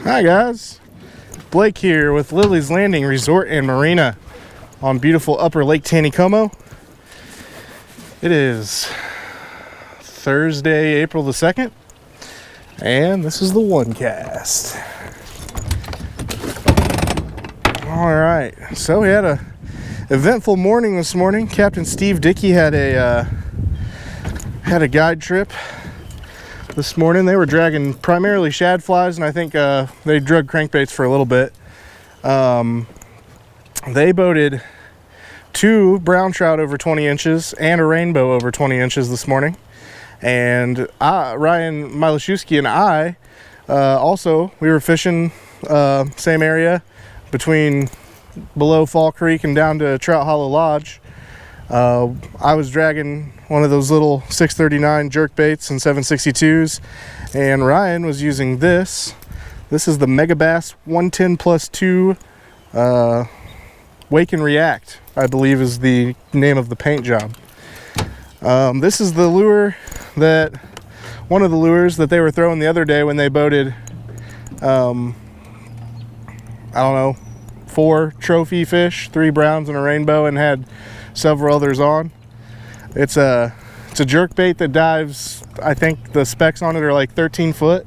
Hi guys, Blake here with Lilley's Landing Resort and Marina on beautiful Upper Lake Taneycomo. It is Thursday, April the 2nd, and this is the one cast. All right, so we had a eventful morning this morning. Captain Steve Dickey had a guide trip this morning. They were dragging primarily shad flies, and I think they drug crankbaits for a little bit. They boated 2 brown trout over 20 inches and a rainbow over 20 inches this morning. And Ryan Milashewski and I also, we were fishing same area between below Fall Creek and down to Trout Hollow Lodge. I was dragging one of those little 639 jerk baits and 762s, and Ryan was using this. This is the Mega Bass 110+2 Wake and React, I believe is the name of the paint job. This is the lure that, one of the lures that they were throwing the other day when they boated, I don't know, 4 trophy fish, 3 browns and a rainbow, and had several others on. It's a jerk bait that dives, I think the specs on it are like 13 foot.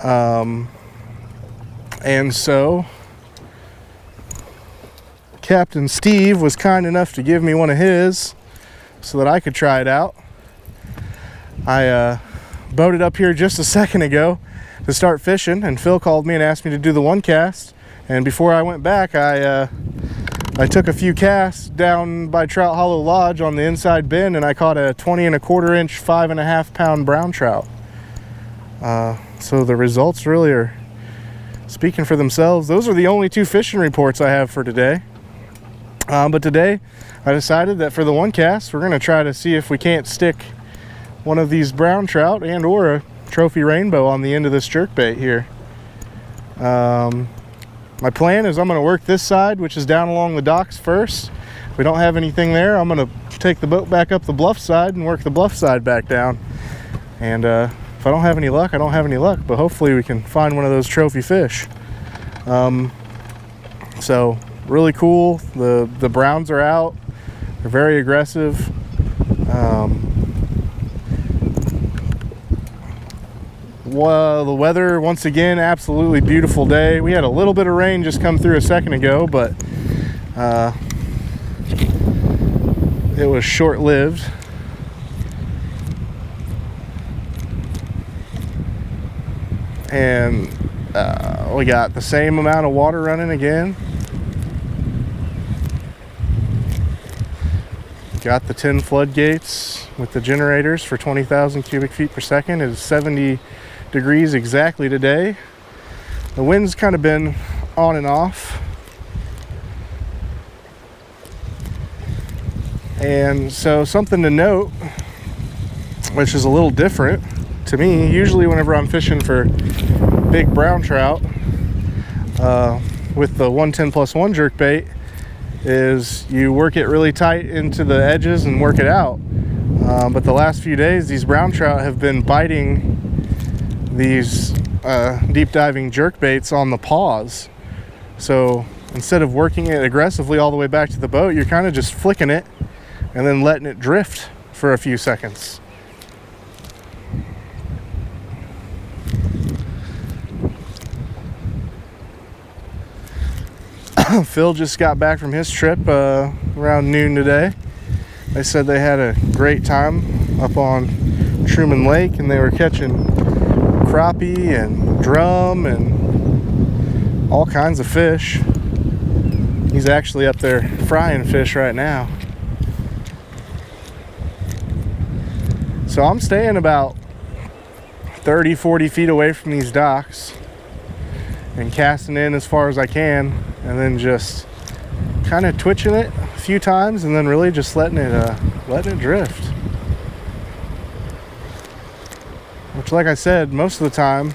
And so Captain Steve was kind enough to give me one of his so that I could try it out. I boated up here just a second ago to start fishing, and Phil called me and asked me to do the one cast. And before I went back, I took a few casts down by Trout Hollow Lodge on the inside bend, and I caught a 20 1/4 inch, 5.5 pound brown trout. So the results really are speaking for themselves. Those are the only 2 fishing reports I have for today. But today I decided that for the one cast, we're going to try to see if we can't stick one of these brown trout and or a trophy rainbow on the end of this jerkbait here. My plan is I'm going to work this side, which is down along the docks first. If we don't have anything there, I'm going to take the boat back up the bluff side and work the bluff side back down. And if I don't have any luck, I don't have any luck, but hopefully we can find one of those trophy fish. So really cool. The browns are out. They're very aggressive. Well, the weather, once again, absolutely beautiful day. We had a little bit of rain just come through a second ago, but it was short-lived. And we got the same amount of water running again. Got the 10 floodgates with the generators for 20,000 cubic feet per second. It is 70 degrees exactly today. The wind's kind of been on and off. And so something to note, which is a little different to me, usually whenever I'm fishing for big brown trout with the 110+1 jerk bait, is you work it really tight into the edges and work it out. But the last few days, these brown trout have been biting these deep diving jerk baits on the paws. So instead of working it aggressively all the way back to the boat, you're kind of just flicking it and then letting it drift for a few seconds. Phil just got back from his trip around noon today. They said they had a great time up on Truman Lake, and they were catching crappie and drum and all kinds of fish. He's actually up there frying fish right now. So I'm staying about 30-40 feet away from these docks and casting in as far as I can, and then just kind of twitching it a few times and then really just letting it drift. Which, like I said, most of the time,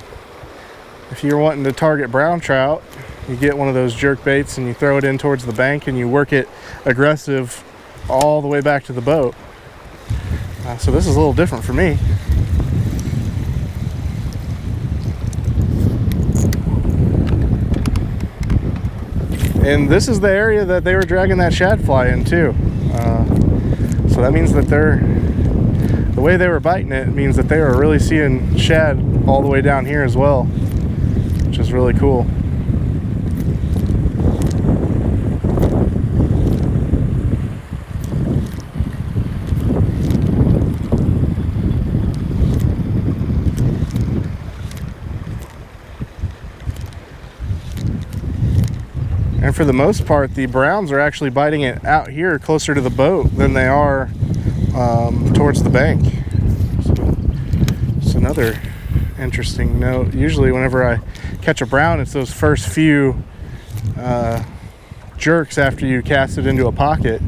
if you're wanting to target brown trout, you get one of those jerk baits and you throw it in towards the bank and you work it aggressive all the way back to the boat. So this is a little different for me. And this is the area that they were dragging that shad fly in too. So that means that the way they were biting it means that they were really seeing shad all the way down here as well, which is really cool. And for the most part, the browns are actually biting it out here closer to the boat than they are towards the bank. So it's another interesting note. Usually whenever I catch a brown, it's those first few jerks after you cast it into a pocket.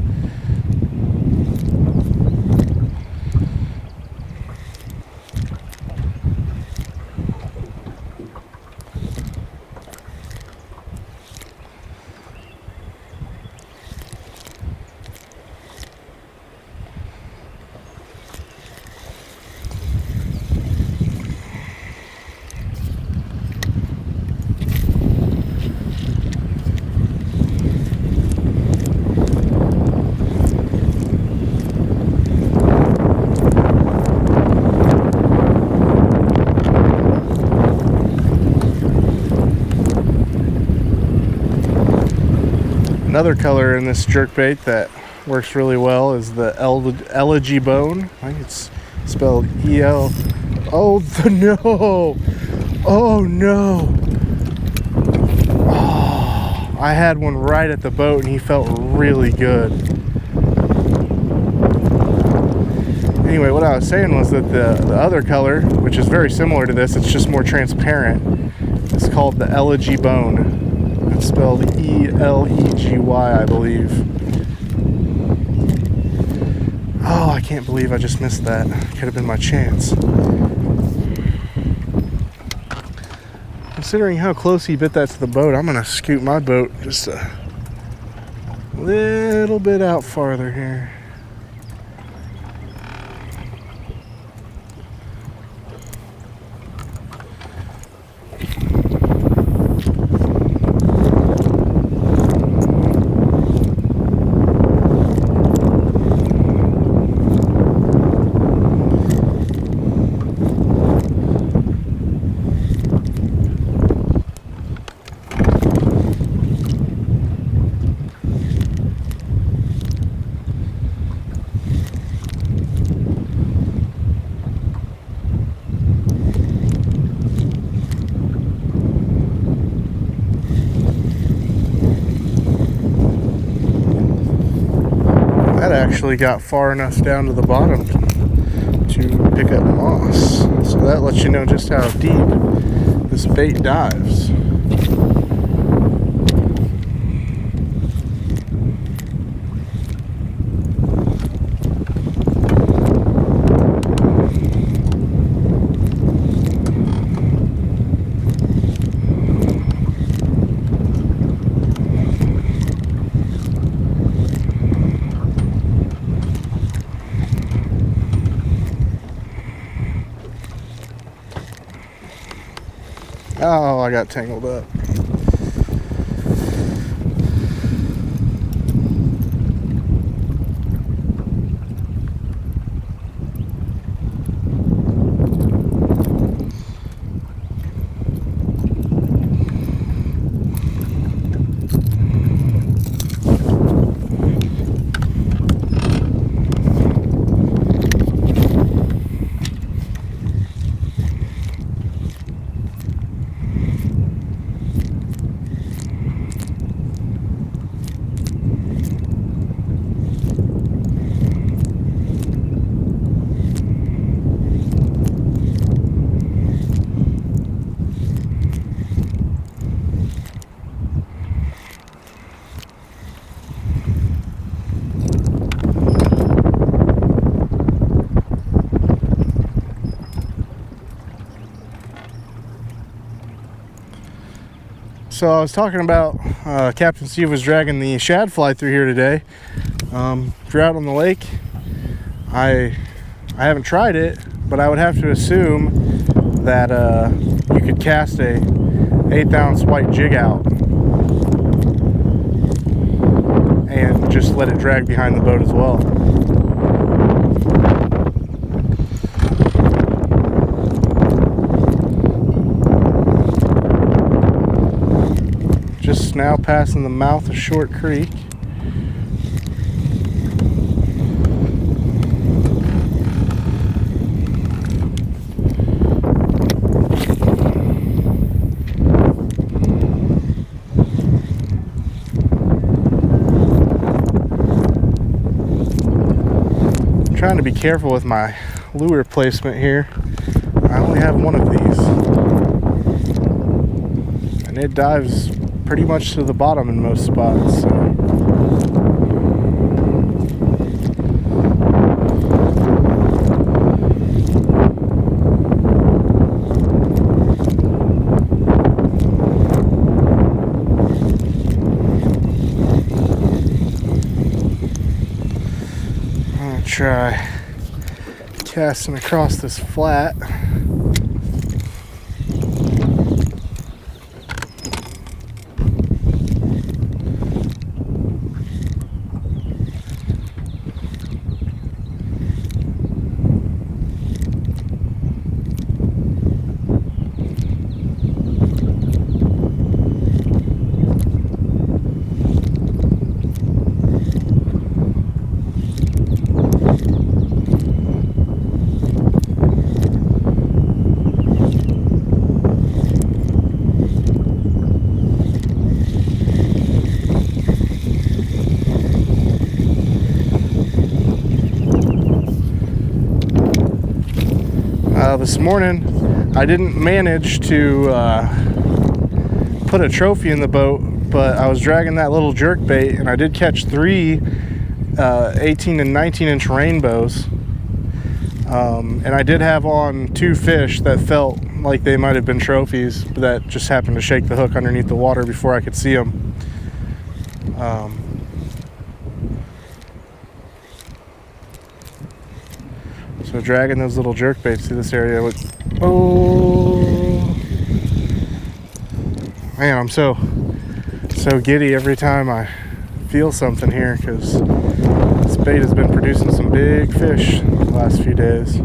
Another color in this jerkbait that works really well is the elegy bone. I think it's spelled E-L. Oh no! Oh no! Oh, I had one right at the boat and he felt really good. Anyway, what I was saying was that the other color, which is very similar to this, it's just more transparent, it's called the elegy bone. It's spelled E-L-E-G-Y, I believe. Oh, I can't believe I just missed that. Could have been my chance. Considering how close he bit that to the boat, I'm gonna scoot my boat just a little bit out farther here. Actually got far enough down to the bottom to pick up moss, so that lets you know just how deep this bait dives. Oh, I got tangled up. So I was talking about Captain Steve was dragging the shad fly through here today. If you're out on the lake, I haven't tried it, but I would have to assume that you could cast a 1/8 ounce white jig out just let it drag behind the boat as well. Just now passing the mouth of Short Creek. Trying to be careful with my lure placement here. I only have one of these, and it dives pretty much to the bottom in most spots. So. I'm gonna try casting across this flat. This morning I didn't manage to put a trophy in the boat, but I was dragging that little jerk bait and I did catch 3 18 and 19 inch rainbows, and I did have on 2 fish that felt like they might have been trophies, but that just happened to shake the hook underneath the water before I could see them. So dragging those little jerk baits through this area with, oh man, I'm so giddy every time I feel something here, because this bait has been producing some big fish the last few days.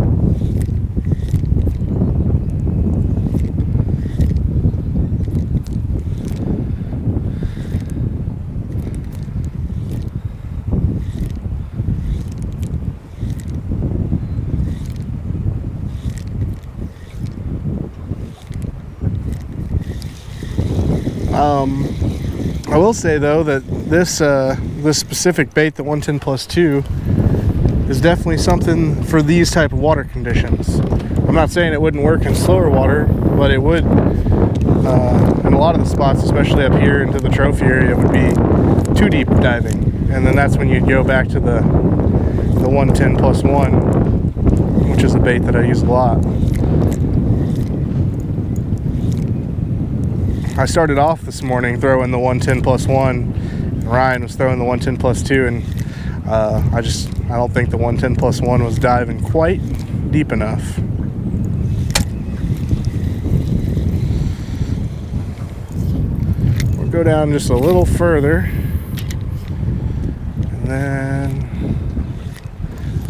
I will say though that this specific bait, the 110+2, is definitely something for these type of water conditions. I'm not saying it wouldn't work in slower water, but it would. In a lot of the spots, especially up here into the trophy area, would be too deep diving, and then that's when you'd go back to the 110+1, which is a bait that I use a lot. I started off this morning throwing the 110+1, and Ryan was throwing the 110+2, and I don't think the 110+1 was diving quite deep enough. We'll go down just a little further, and then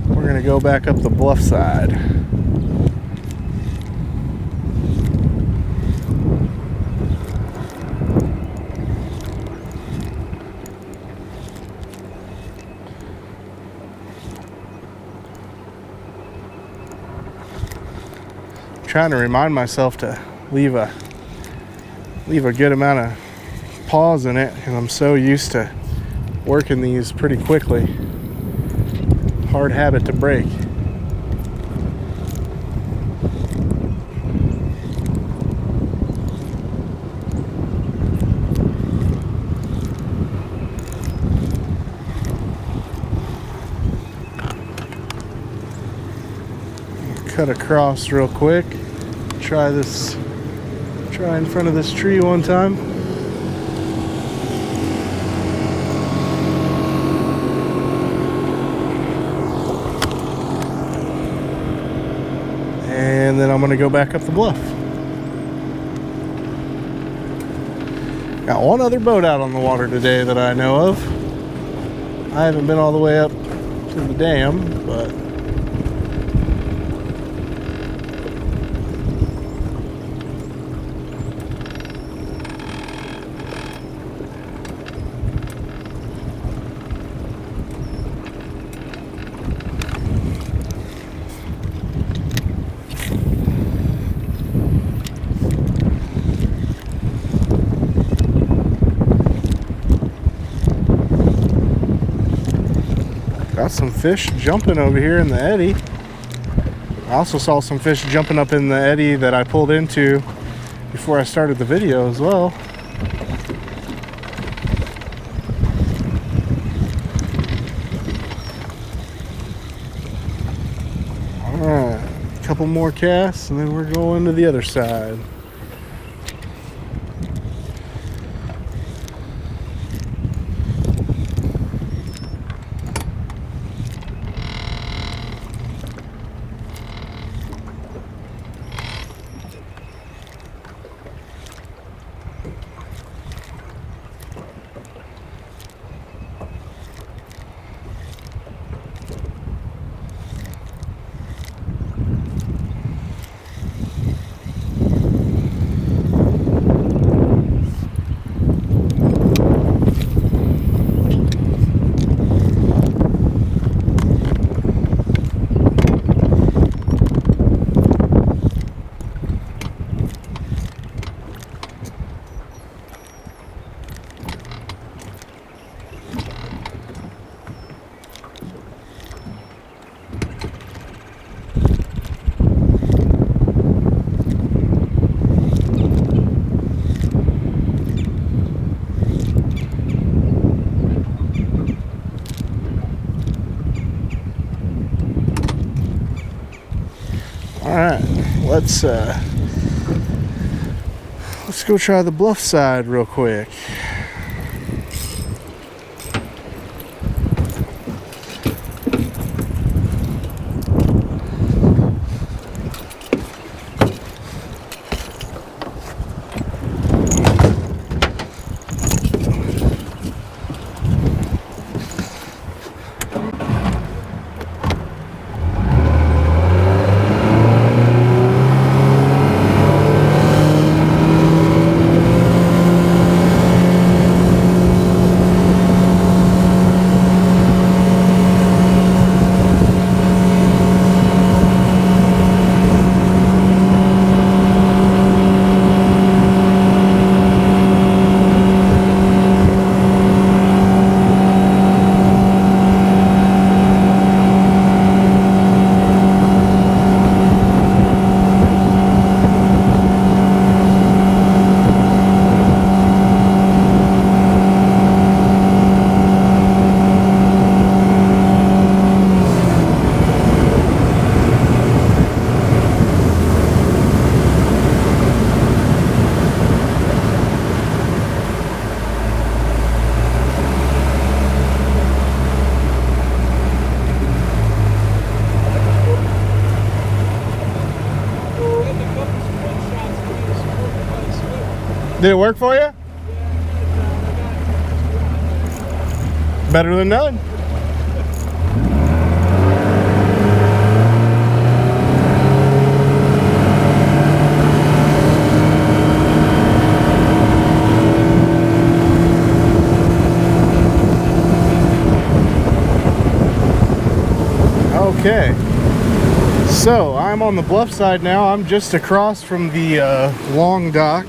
we're going to go back up the bluff side. Trying to remind myself to leave a good amount of pause in it, because I'm so used to working these pretty quickly. Hard habit to break. Cut across real quick. Try in front of this tree one time. And then I'm going to go back up the bluff. Got one other boat out on the water today that I know of. I haven't been all the way up to the dam, but got some fish jumping over here in the eddy. I also saw some fish jumping up in the eddy that I pulled into before I started the video as well. Alright, a couple more casts and then we're going to the other side. Alright, let's go try the bluff side real quick. Did it work for you? Better than none. Okay, so I'm on the bluff side now. I'm just across from the long dock.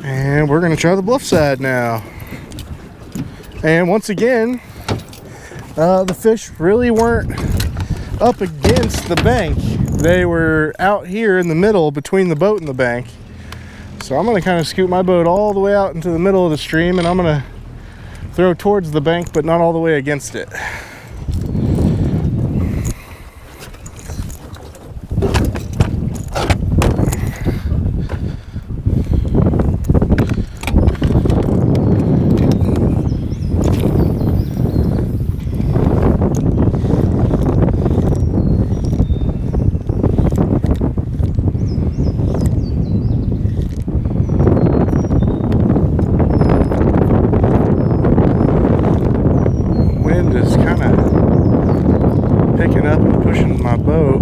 And we're going to try the bluff side now. And once again, the fish really weren't up against the bank. They were out here in the middle between the boat and the bank. So I'm going to kind of scoot my boat all the way out into the middle of the stream, and I'm going to throw towards the bank, but not all the way against it. picking up and pushing my boat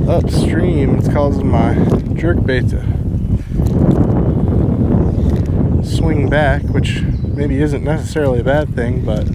upstream. It's causing my jerkbait to swing back, which maybe isn't necessarily a bad thing, but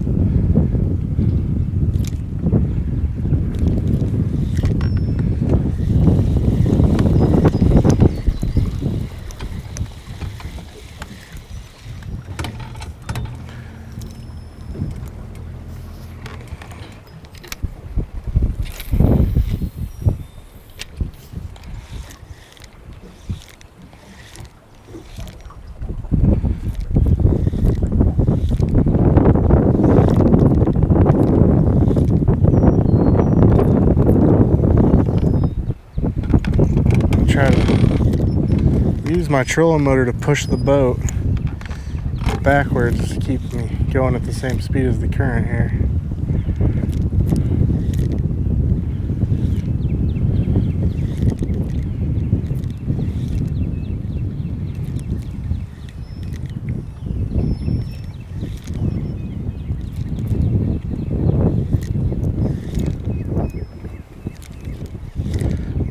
try to use my trolling motor to push the boat backwards to keep me going at the same speed as the current here.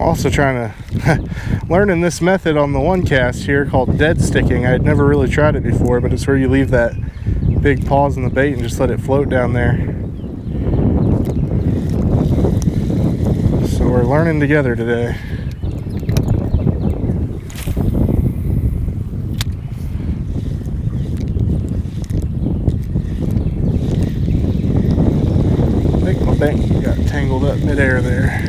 Also trying to learning this method on the one cast here called dead sticking. I had never really tried it before, but it's where you leave that big pause in the bait and just let it float down there. So we're learning together today. I think my bank got tangled up midair there.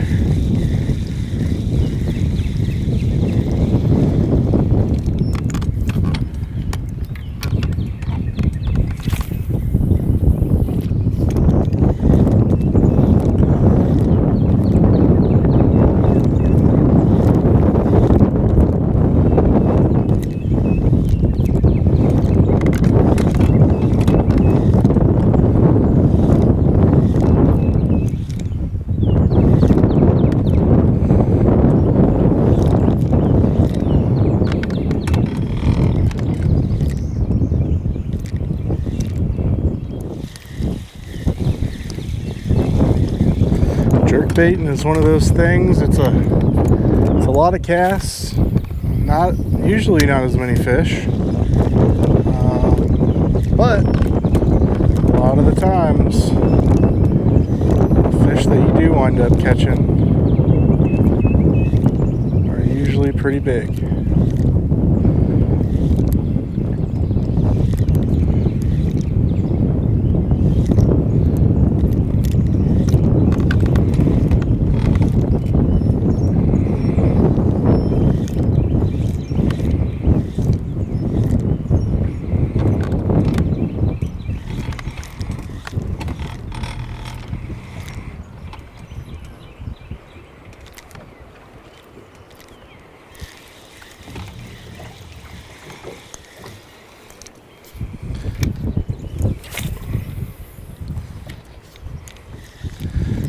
Jerkbaiting is one of those things. It's a lot of casts, usually not as many fish, but a lot of the times, the fish that you do wind up catching are usually pretty big.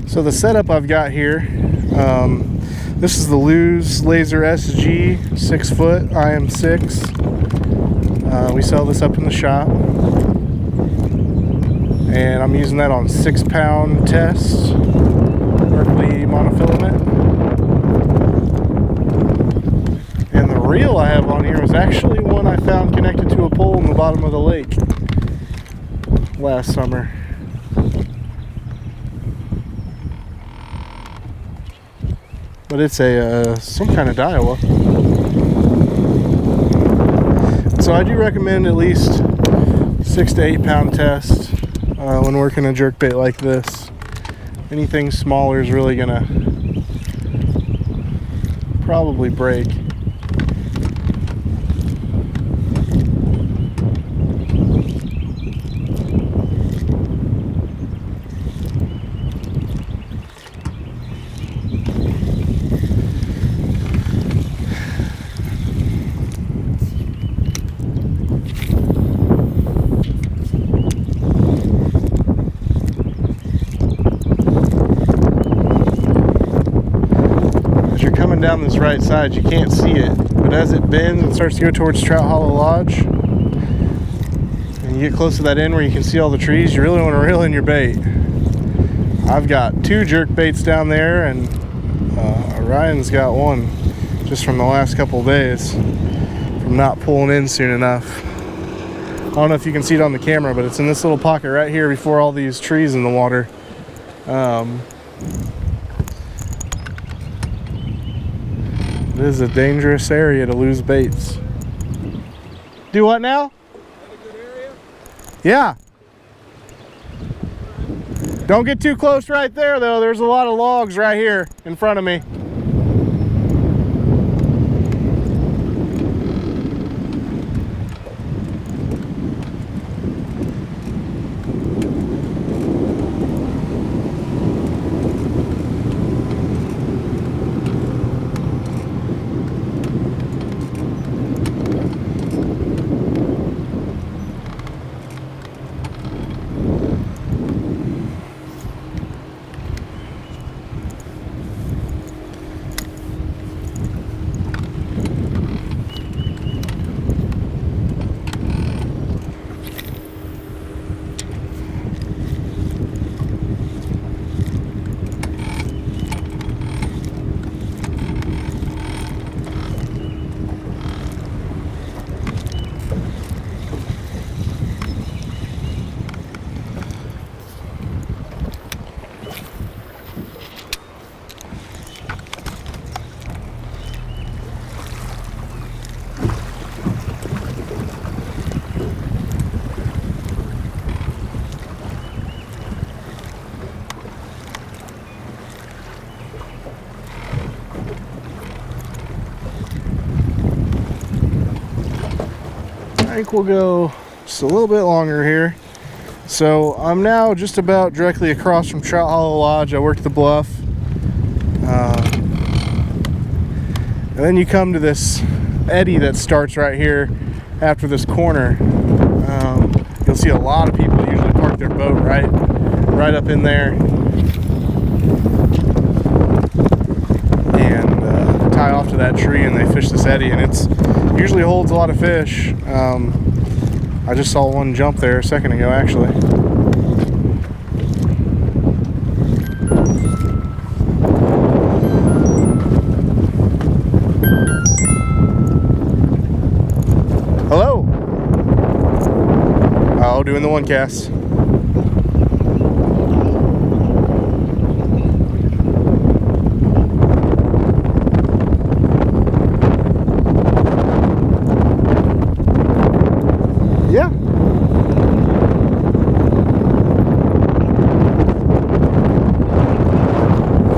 So the setup I've got here, this is the Lilleys Laser SG 6-foot IM6. We sell this up in the shop, and I'm using that on 6-pound test Berkeley monofilament. And the reel I have on here was actually one I found connected to a pole in the bottom of the lake last summer. But it's a some kind of Daiwa. So I do recommend at least 6 to 8 pound test when working a jerkbait like this. Anything smaller is really gonna probably break. Down this right side, you can't see it, but as it bends and starts to go towards Trout Hollow Lodge, and you get close to that end where you can see all the trees, you really want to reel in your bait. I've got 2 jerk baits down there, and Ryan's got 1 just from the last couple days from not pulling in soon enough. I don't know if you can see it on the camera, but it's in this little pocket right here before all these trees in the water. It is a dangerous area to lose baits. Do what now? Is that a good area? Yeah. Don't get too close right there though. There's a lot of logs right here in front of me. I think we'll go just a little bit longer here. So I'm now just about directly across from Trout Hollow Lodge. I worked the bluff. And then you come to this eddy that starts right here after this corner. You'll see a lot of people usually park their boat right up in there. And tie off to that tree and they fish this eddy, and it's usually holds a lot of fish. I just saw one jump there a second ago actually. Hello. Oh, doing the one cast. Yeah.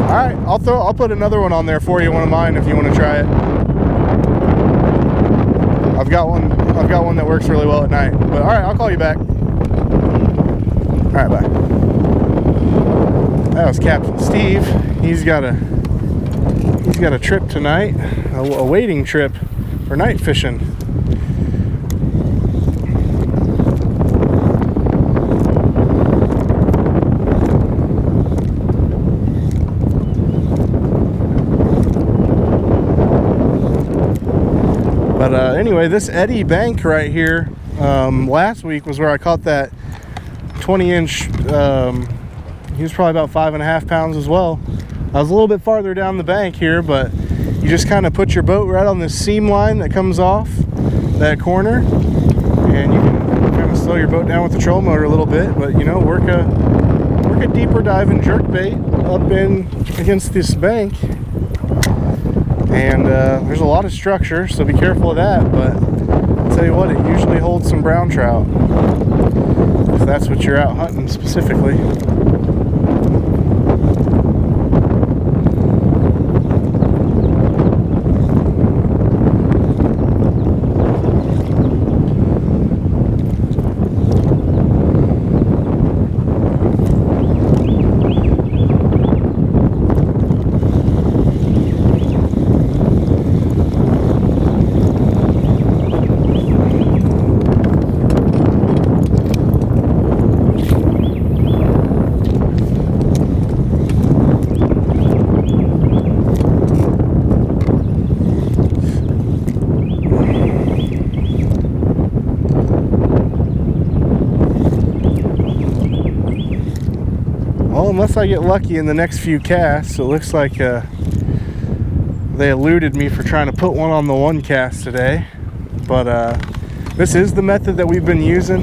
All right, I'll put another one on there for you, one of mine, if you want to try it. I've got one that works really well at night. But all right, I'll call you back. All right, bye. That was Captain Steve. He's got a trip tonight, a wading trip for night fishing. But anyway, this eddy bank right here, last week was where I caught that 20-inch, he was probably about 5.5 pounds as well. I was a little bit farther down the bank here, but you just kind of put your boat right on this seam line that comes off that corner, and you can kind of slow your boat down with the trolling motor a little bit, but you know, work a deeper dive and jerk bait up in against this bank. And there's a lot of structure, so be careful of that, but I'll tell you what, it usually holds some brown trout, if that's what you're out hunting specifically. unless I get lucky in the next few casts, it looks like they eluded me for trying to put one on the one cast today. But this is the method that we've been using.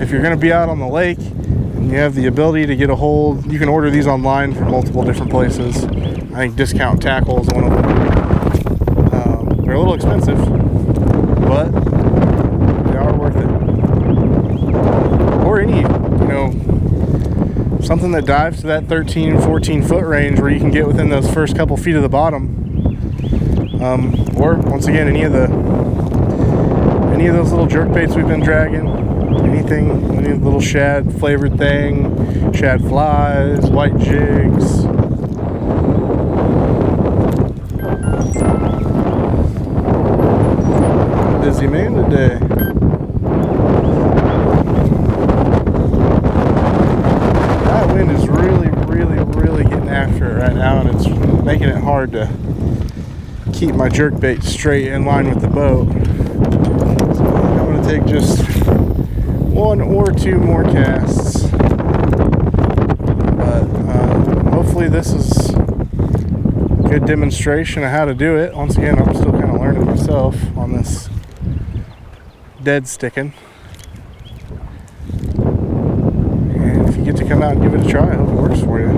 If you're going to be out on the lake and you have the ability to get a hold, you can order these online from multiple different places. I think Discount Tackle is one of them. They're a little expensive, but they are worth it. Or any, you know, something that dives to that 13, 14 foot range where you can get within those first couple feet of the bottom. Or once again, any of those little jerk baits we've been dragging, anything, any little shad flavored thing, shad flies, white jigs. Busy man today. That wind is really getting after it right now, and it's making it hard to keep my jerkbait straight in line with the boat. So I'm going to take just one or two more casts. But hopefully this is a good demonstration of how to do it. Once again, I'm still kind of learning myself on this dead sticking. And if you get to come out and give it a try, I hope it works for you.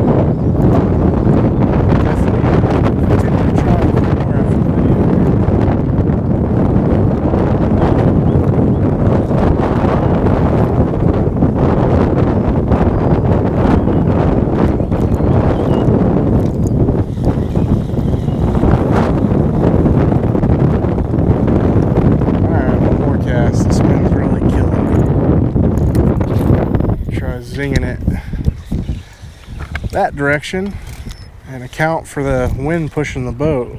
Zinging it that direction and account for the wind pushing the boat.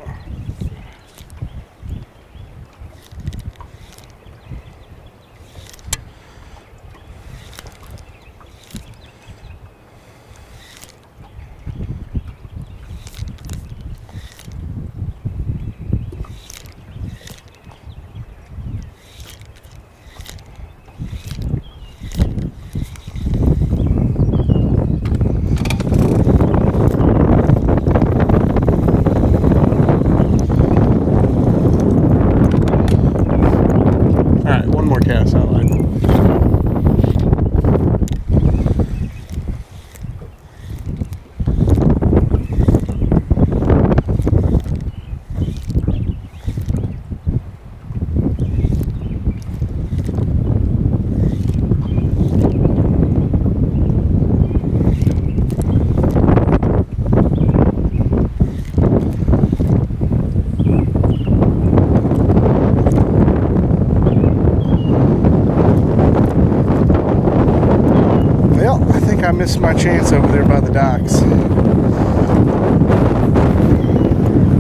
I missed my chance over there by the docks.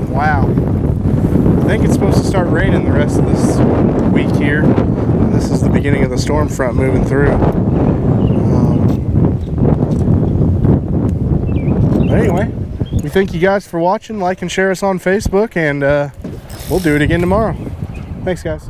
Wow. I think it's supposed to start raining the rest of this week here. This is the beginning of the storm front moving through. But anyway, we thank you guys for watching. Like and share us on Facebook, and we'll do it again tomorrow. Thanks, guys.